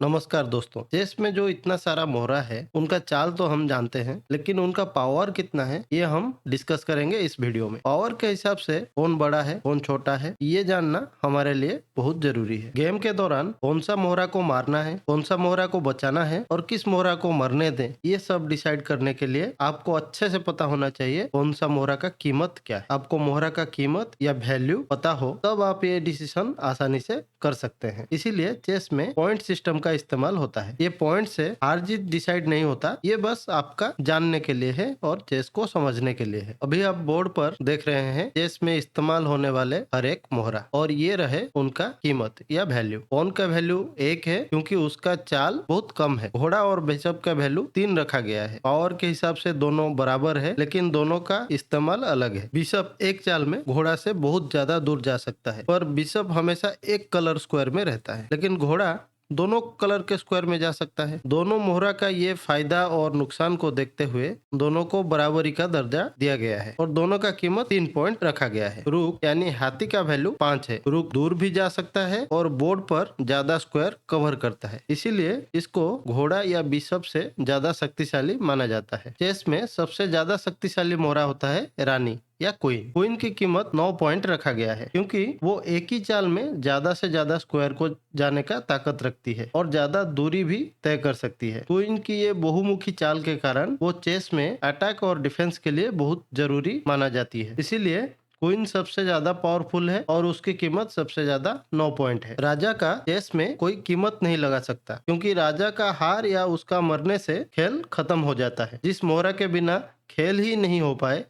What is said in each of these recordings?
नमस्कार दोस्तों। चेस में जो इतना सारा मोहरा है उनका चाल तो हम जानते हैं, लेकिन उनका पावर कितना है ये हम डिस्कस करेंगे इस वीडियो में। पावर के हिसाब से कौन बड़ा है कौन छोटा है ये जानना हमारे लिए बहुत जरूरी है। गेम के दौरान कौन सा मोहरा को मारना है, कौन सा मोहरा को बचाना है और किस मोहरा को मरने दें, ये सब डिसाइड करने के लिए आपको अच्छे से पता होना चाहिए कौन सा मोहरा का कीमत क्या है। आपको मोहरा का कीमत या वैल्यू पता हो तब आप ये डिसीजन आसानी से कर सकते हैं। इसीलिए चेस में पॉइंट सिस्टम का इस्तेमाल होता है। ये पॉइंट से हार जीत डिसाइड नहीं होता, ये बस आपका जानने के लिए है और चेस को समझने के लिए है। अभी आप बोर्ड पर देख रहे हैं चेस में इस्तेमाल होने वाले हर एक मोहरा, और ये रहे उनका कीमत या वैल्यू। पॉन का वैल्यू 1 है क्योंकि उसका चाल बहुत कम है। घोड़ा और बिशप का वैल्यू 3 रखा गया है। पावर के हिसाब से दोनों बराबर है, लेकिन दोनों का इस्तेमाल अलग है। बिशप एक चाल में घोड़ा से बहुत ज्यादा दूर जा सकता है, पर बिशप हमेशा एक कलर स्क्वायर में रहता है, लेकिन घोड़ा दोनों कलर के स्क्वायर में जा सकता है। दोनों मोहरा का ये फायदा और नुकसान को देखते हुए दोनों को बराबरी का दर्जा दिया गया है और दोनों का कीमत 3 पॉइंट रखा गया है। रुक यानी हाथी का वैल्यू 5 है। रुक दूर भी जा सकता है और बोर्ड पर ज्यादा स्क्वायर कवर करता है, इसीलिए इसको घोड़ा या बिशप से ज्यादा शक्तिशाली माना जाता है। चेस में सबसे ज्यादा शक्तिशाली मोहरा होता है रानी या क्वीन। क्वीन की कीमत 9 पॉइंट रखा गया है क्योंकि वो एक ही चाल में ज्यादा से ज्यादा स्क्वायर को जाने का ताकत रखती है और ज्यादा दूरी भी तय कर सकती है। क्वीन की ये बहुमुखी चाल के कारण वो चेस में अटैक और डिफेंस के लिए बहुत जरूरी माना जाती है। इसीलिए क्वीन सबसे ज्यादा पावरफुल है और उसकी कीमत सबसे ज्यादा 9 पॉइंट है। राजा का चेस में कोई कीमत नहीं लगा सकता क्योंकि राजा का हार या उसका मरने से खेल खत्म हो जाता है। जिस मोहरा के बिना खेल ही नहीं हो पाए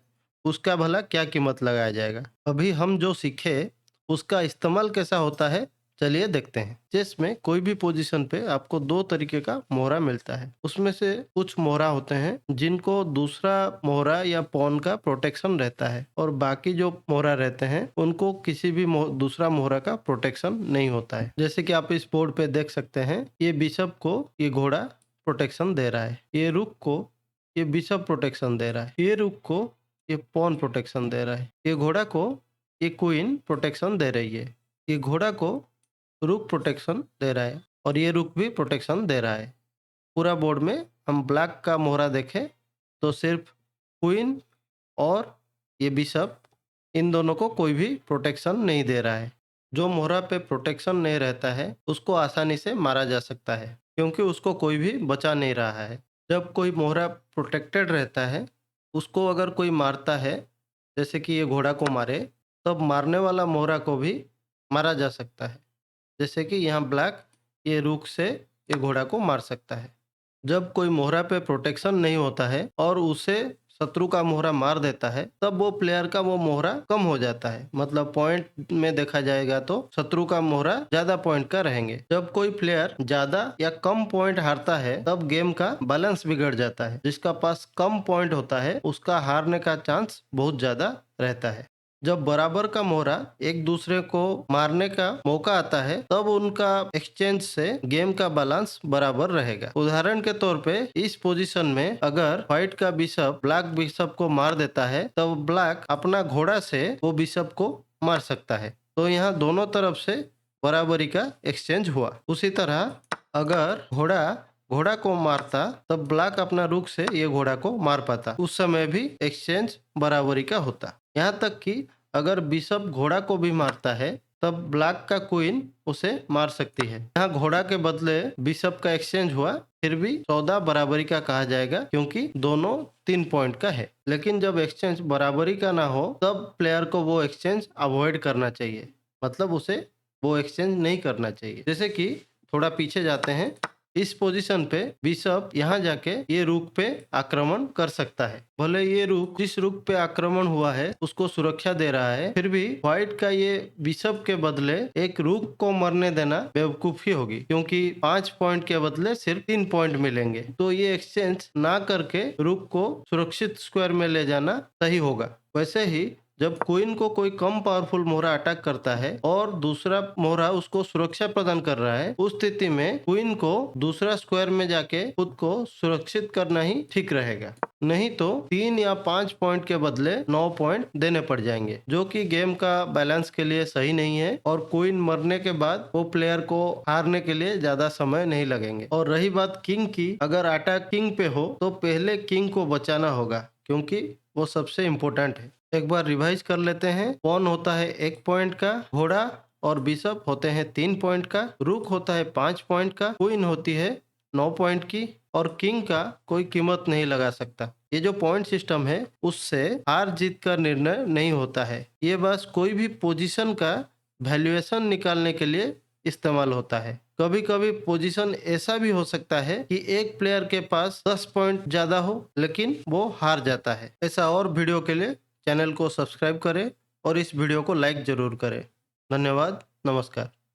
उसका भला क्या कीमत लगाया जाएगा। अभी हम जो सीखे उसका इस्तेमाल कैसा होता है, चलिए देखते हैं। चेस में कोई भी पोजीशन पे आपको 2 तरीके का मोहरा मिलता है। उसमें से कुछ मोहरा होते हैं जिनको दूसरा मोहरा या पॉन का प्रोटेक्शन रहता है, और बाकी जो मोहरा रहते हैं उनको किसी भी दूसरा मोहरा का प्रोटेक्शन नहीं होता है। जैसे कि आप इस बोर्ड पे देख सकते हैं, ये बिशप को ये घोड़ा प्रोटेक्शन दे रहा है, ये रुक को ये बिशप प्रोटेक्शन दे रहा है, ये रुक को ये पॉन प्रोटेक्शन दे रहा है, ये घोड़ा को ये क्वीन प्रोटेक्शन दे रही है, ये घोड़ा को रुक प्रोटेक्शन दे रहा है और ये रुक भी प्रोटेक्शन दे रहा है। पूरा बोर्ड में हम ब्लैक का मोहरा देखें तो सिर्फ क्वीन और ये बिशप, इन दोनों को कोई भी प्रोटेक्शन नहीं दे रहा है। जो मोहरा पे प्रोटेक्शन नहीं रहता है उसको आसानी से मारा जा सकता है क्योंकि उसको कोई भी बचा नहीं रहा है। जब कोई मोहरा प्रोटेक्टेड रहता है उसको अगर कोई मारता है, जैसे कि ये घोड़ा को मारे, तब मारने वाला मोहरा को भी मारा जा सकता है। जैसे कि यहाँ ब्लैक ये रुक से ये घोड़ा को मार सकता है। जब कोई मोहरा पे प्रोटेक्शन नहीं होता है और उसे शत्रु का मोहरा मार देता है, तब वो प्लेयर का वो मोहरा कम हो जाता है। मतलब पॉइंट में देखा जाएगा तो शत्रु का मोहरा ज्यादा पॉइंट का रहेंगे। जब कोई प्लेयर ज्यादा या कम पॉइंट हारता है तब गेम का बैलेंस बिगड़ जाता है। जिसका पास कम पॉइंट होता है उसका हारने का चांस बहुत ज्यादा रहता है। जब बराबर का मोहरा एक दूसरे को मारने का मौका आता है तब उनका एक्सचेंज से गेम का बैलेंस बराबर रहेगा। उदाहरण के तौर पे इस पोजीशन में अगर व्हाइट का बिशप ब्लैक बिशप को मार देता है तब ब्लैक अपना घोड़ा से वो बिशप को मार सकता है। तो यहाँ दोनों तरफ से बराबरी का एक्सचेंज हुआ। उसी तरह अगर घोड़ा घोड़ा को मारता तब ब्लैक अपना रुक से ये घोड़ा को मार पाता, उस समय भी एक्सचेंज बराबरी का होता। यहाँ तक कि अगर बिशप घोड़ा को भी मारता है तब ब्लैक का क्वीन उसे मार सकती है। यहाँ घोड़ा के बदले बिशप का एक्सचेंज हुआ, फिर भी सौदा बराबरी का कहा जाएगा क्योंकि दोनों 3 पॉइंट का है। लेकिन जब एक्सचेंज बराबरी का ना हो तब प्लेयर को वो एक्सचेंज अवॉइड करना चाहिए, मतलब उसे वो एक्सचेंज नहीं करना चाहिए। जैसे कि थोड़ा पीछे जाते हैं, इस पोजीशन पे बिशप यहाँ जाके ये रुक पे आक्रमण कर सकता है। भले ये रुक जिस रुक पे आक्रमण हुआ है उसको सुरक्षा दे रहा है, फिर भी व्हाइट का ये बिशप के बदले एक रुक को मरने देना बेवकूफी होगी क्योंकि 5 पॉइंट के बदले सिर्फ 3 पॉइंट मिलेंगे। तो ये एक्सचेंज ना करके रुक को सुरक्षित स्क्वायर में ले जाना सही होगा। वैसे ही जब क्वीन को कोई कम पावरफुल मोहरा अटैक करता है और दूसरा मोहरा उसको सुरक्षा प्रदान कर रहा है, उस स्थिति में क्वीन को दूसरा स्क्वायर में जाके खुद को सुरक्षित करना ही ठीक रहेगा। नहीं तो 3 या 5 पॉइंट के बदले 9 पॉइंट देने पड़ जाएंगे, जो कि गेम का बैलेंस के लिए सही नहीं है। और क्वीन मरने के बाद वो प्लेयर को हारने के लिए ज्यादा समय नहीं लगेंगे। और रही बात किंग की, अगर अटैक किंग पे हो तो पहले किंग को बचाना होगा, क्योंकि वो सबसे इम्पोर्टेंट है। एक बार रिवाइज कर लेते हैं। पॉन होता है 1 पॉइंट का, घोड़ा और बिशप होते हैं 3 पॉइंट का, रूक होता है 5 पॉइंट का, क्वीन होती है 9 पॉइंट की, और किंग का कोई कीमत नहीं लगा सकता। ये जो पॉइंट सिस्टम है उससे हार जीत का निर्णय नहीं होता है, ये बस कोई भी पोजीशन का वैल्यूएशन निकालने के लिए इस्तेमाल होता है। कभी कभी पोजीशन ऐसा भी हो सकता है कि एक प्लेयर के पास 10 पॉइंट ज्यादा हो लेकिन वो हार जाता है। ऐसा और वीडियो के लिए चैनल को सब्सक्राइब करें और इस वीडियो को लाइक जरूर करें। धन्यवाद। नमस्कार।